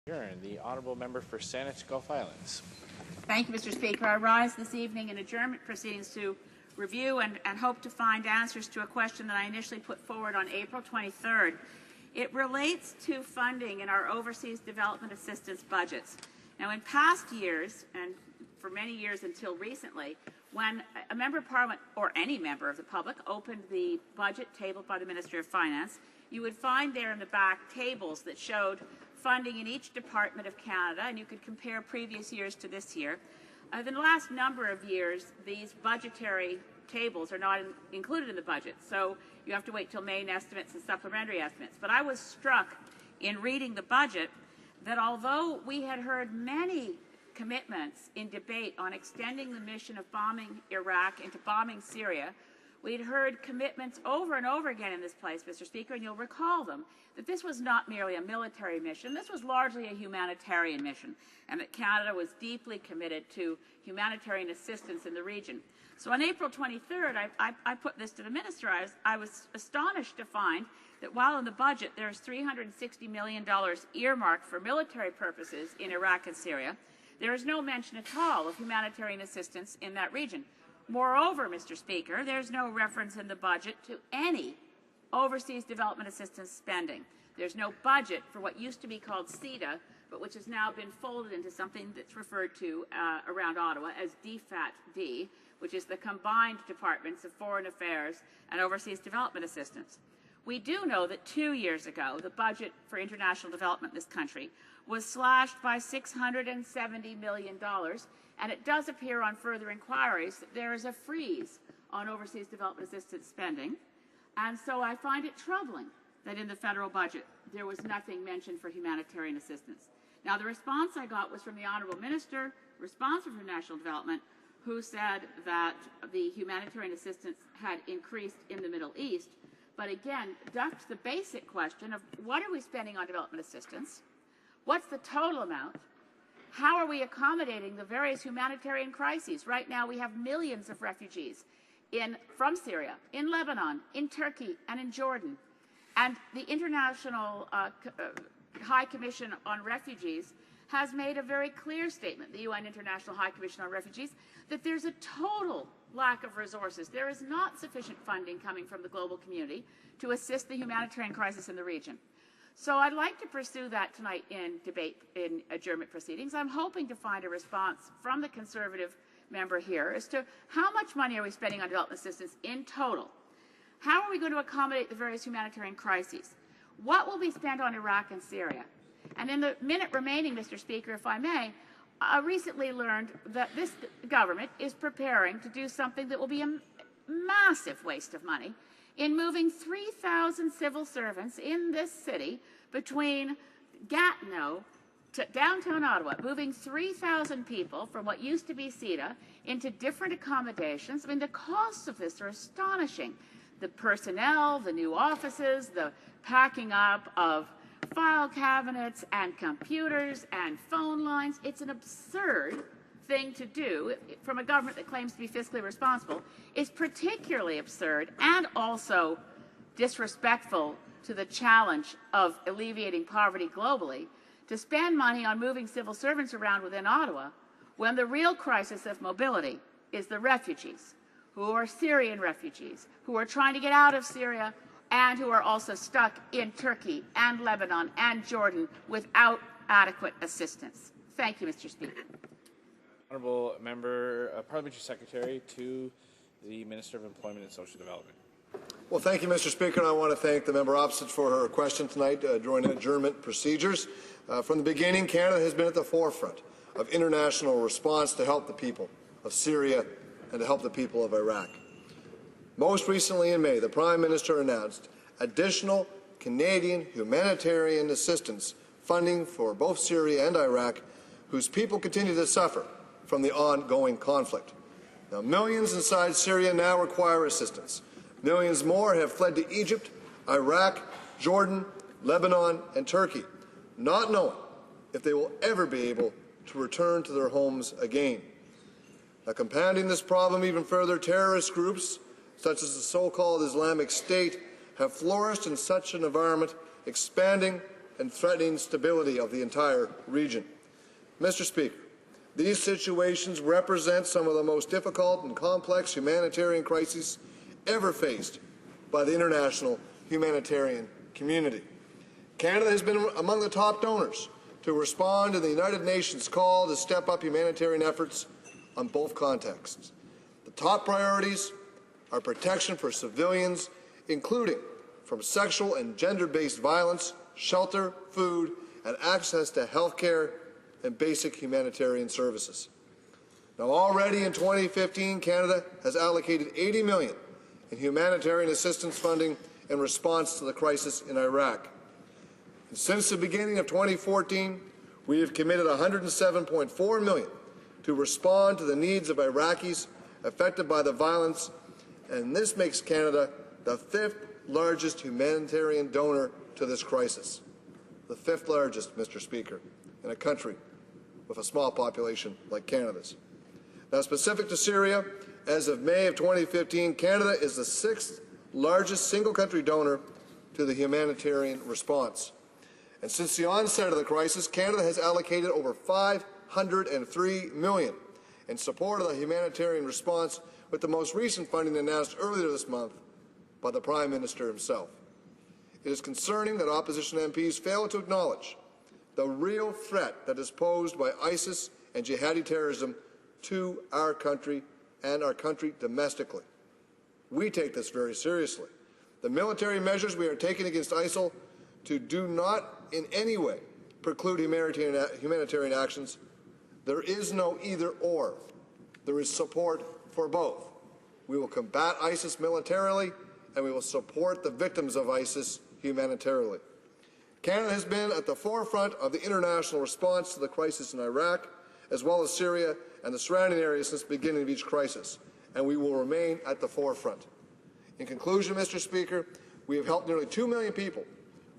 The Honourable Member for Saanich Gulf Islands. Thank you, Mr. Speaker. I rise this evening in adjournment proceedings to review and hope to find answers to a question that I initially put forward on April 23rd. It relates to funding in our overseas development assistance budgets. Now, in past years, and for many years until recently, when a member of Parliament or any member of the public opened the budget tabled by the Minister of Finance, you would find there in the back tables that showed funding in each department of Canada, and you could compare previous years to this year. In the last number of years, these budgetary tables are not included in the budget, so you have to wait till main estimates and supplementary estimates. But I was struck in reading the budget that although we had heard many commitments in debate on extending the mission of bombing Iraq into bombing Syria, we'd heard commitments over and over again in this place, Mr. Speaker, and you'll recall them, that this was not merely a military mission, this was largely a humanitarian mission, and that Canada was deeply committed to humanitarian assistance in the region. So on April 23rd, I put this to the Minister. I was astonished to find that while in the budget there's $360 million earmarked for military purposes in Iraq and Syria, there is no mention at all of humanitarian assistance in that region. Moreover, Mr. Speaker, there's no reference in the budget to any overseas development assistance spending. There's no budget for what used to be called CEDA, but which has now been folded into something that's referred to around Ottawa as DFAT-D, which is the combined departments of Foreign Affairs and Overseas Development Assistance. We do know that 2 years ago, the budget for international development in this country was slashed by $670 million, and it does appear on further inquiries that there is a freeze on overseas development assistance spending. And so I find it troubling that in the federal budget there was nothing mentioned for humanitarian assistance. Now, the response I got was from the Honourable Minister, responsible for national development, who said that the humanitarian assistance had increased in the Middle East, but again ducked the basic question of what are we spending on development assistance? What's the total amount? How are we accommodating the various humanitarian crises? Right now we have millions of refugees from Syria, in Lebanon, in Turkey, and in Jordan. And the International High Commission on Refugees has made a very clear statement, the UN International High Commission on Refugees, that there's a total lack of resources. There is not sufficient funding coming from the global community to assist the humanitarian crisis in the region. So I'd like to pursue that tonight in debate in adjournment proceedings. I'm hoping to find a response from the Conservative member here as to how much money are we spending on development assistance in total? How are we going to accommodate the various humanitarian crises? What will be spent on Iraq and Syria? And in the minute remaining, Mr. Speaker, if I may, I recently learned that this government is preparing to do something that will be a massive waste of money in moving 3,000 civil servants in this city between Gatineau to downtown Ottawa, moving 3,000 people from what used to be CEDA into different accommodations. I mean, the costs of this are astonishing. The personnel, the new offices, the packing up of file cabinets and computers and phone lines. It's an absurd thing to do from a government that claims to be fiscally responsible. It's particularly absurd and also disrespectful to the challenge of alleviating poverty globally to spend money on moving civil servants around within Ottawa when the real crisis of mobility is the refugees, who are Syrian refugees, who are trying to get out of Syria and who are also stuck in Turkey and Lebanon and Jordan without adequate assistance. Thank you, Mr. Speaker. Honourable Member, Parliamentary Secretary to the Minister of Employment and Social Development. Well, thank you, Mr. Speaker, and I want to thank the member opposite for her question tonight during adjournment procedures. From the beginning, Canada has been at the forefront of international response to help the people of Syria and to help the people of Iraq. Most recently in May, the Prime Minister announced additional Canadian humanitarian assistance funding for both Syria and Iraq, whose people continue to suffer from the ongoing conflict. Now, millions inside Syria now require assistance. Millions more have fled to Egypt, Iraq, Jordan, Lebanon, and Turkey, not knowing if they will ever be able to return to their homes again. Now, compounding this problem even further, terrorist groups such as the so-called Islamic State have flourished in such an environment, expanding and threatening stability of the entire region. Mr. Speaker, these situations represent some of the most difficult and complex humanitarian crises ever faced by the international humanitarian community. Canada has been among the top donors to respond to the United Nations call to step up humanitarian efforts on both contexts. The top priorities are protection for civilians, including from sexual and gender-based violence, shelter, food, and access to health care and basic humanitarian services. Now, already in 2015, Canada has allocated $80 million in humanitarian assistance funding in response to the crisis in Iraq. And since the beginning of 2014, we have committed $107.4 million to respond to the needs of Iraqis affected by the violence, and this makes Canada the 5th largest humanitarian donor to this crisis. The 5th largest, Mr. Speaker, in a country with a small population like Canada's. Now, specific to Syria, as of May of 2015, Canada is the 6th largest single-country donor to the humanitarian response. And since the onset of the crisis, Canada has allocated over $503 million in support of the humanitarian response, with the most recent funding announced earlier this month by the Prime Minister himself. It is concerning that opposition MPs fail to acknowledge the real threat that is posed by ISIS and jihadi terrorism to our country and our country domestically. We take this very seriously. The military measures we are taking against ISIL do not in any way preclude humanitarian actions. There is no either-or. There is support for both. We will combat ISIS militarily, and we will support the victims of ISIS humanitarily. Canada has been at the forefront of the international response to the crisis in Iraq, as well as Syria and the surrounding areas since the beginning of each crisis, and we will remain at the forefront. In conclusion, Mr. Speaker, we have helped nearly 2 million people,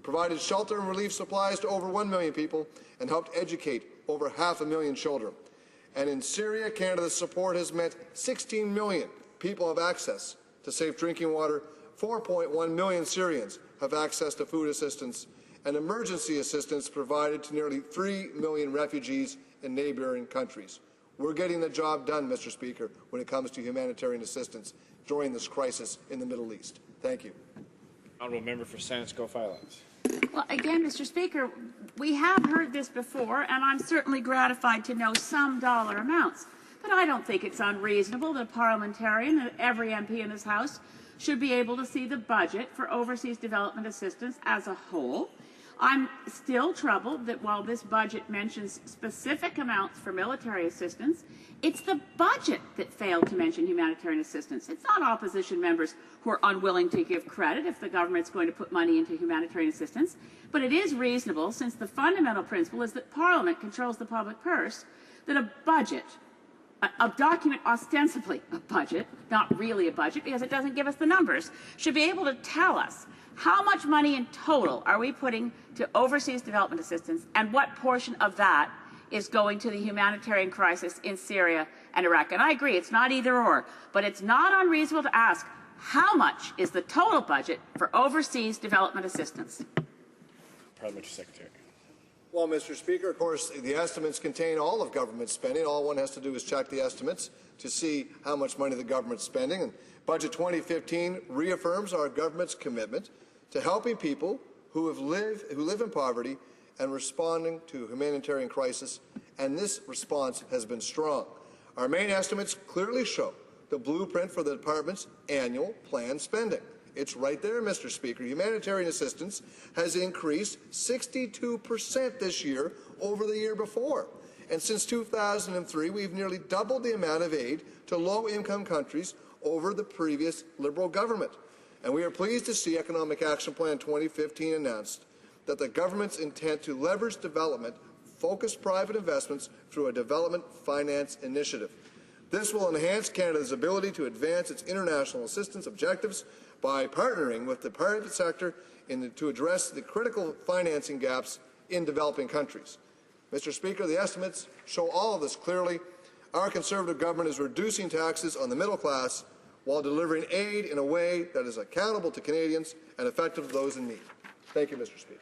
provided shelter and relief supplies to over 1 million people, and helped educate over 500,000 children. And in Syria, Canada's support has meant 16 million people have access to safe drinking water, 4.1 million Syrians have access to food assistance, and emergency assistance provided to nearly 3 million refugees in neighboring countries. We're getting the job done, Mr. Speaker, when it comes to humanitarian assistance during this crisis in the Middle East. Thank you. Honourable Member for Sandusky-Fyldes. Well, again, Mr. Speaker, we have heard this before, and I'm certainly gratified to know some dollar amounts. But I don't think it's unreasonable that a parliamentarian, that every MP in this House, should be able to see the budget for overseas development assistance as a whole. I'm still troubled that while this budget mentions specific amounts for military assistance, it's the budget that failed to mention humanitarian assistance. It's not opposition members who are unwilling to give credit if the government's going to put money into humanitarian assistance, but it is reasonable, since the fundamental principle is that Parliament controls the public purse, that a budget, a document ostensibly a budget, not really a budget because it doesn't give us the numbers, should be able to tell us how much money in total are we putting to overseas development assistance, and what portion of that is going to the humanitarian crisis in Syria and Iraq. And I agree, it's not either or, but it's not unreasonable to ask, how much is the total budget for overseas development assistance? Parliamentary Secretary. Well, Mr. Speaker, of course, the estimates contain all of government spending. All one has to do is check the estimates to see how much money the government's spending. And Budget 2015 reaffirms our government's commitment to helping people who live in poverty and responding to a humanitarian crisis, and this response has been strong. Our main estimates clearly show the blueprint for the department's annual planned spending. It's right there, Mr. Speaker. Humanitarian assistance has increased 62% this year over the year before. And since 2003, we've nearly doubled the amount of aid to low-income countries over the previous Liberal government. And we are pleased to see Economic Action Plan 2015 announced that the government's intent to leverage development-focused private investments through a development finance initiative. This will enhance Canada's ability to advance its international assistance objectives by partnering with the private sector to address the critical financing gaps in developing countries. Mr. Speaker, the estimates show all of this clearly. Our Conservative government is reducing taxes on the middle class while delivering aid in a way that is accountable to Canadians and effective to those in need. Thank you, Mr. Speaker.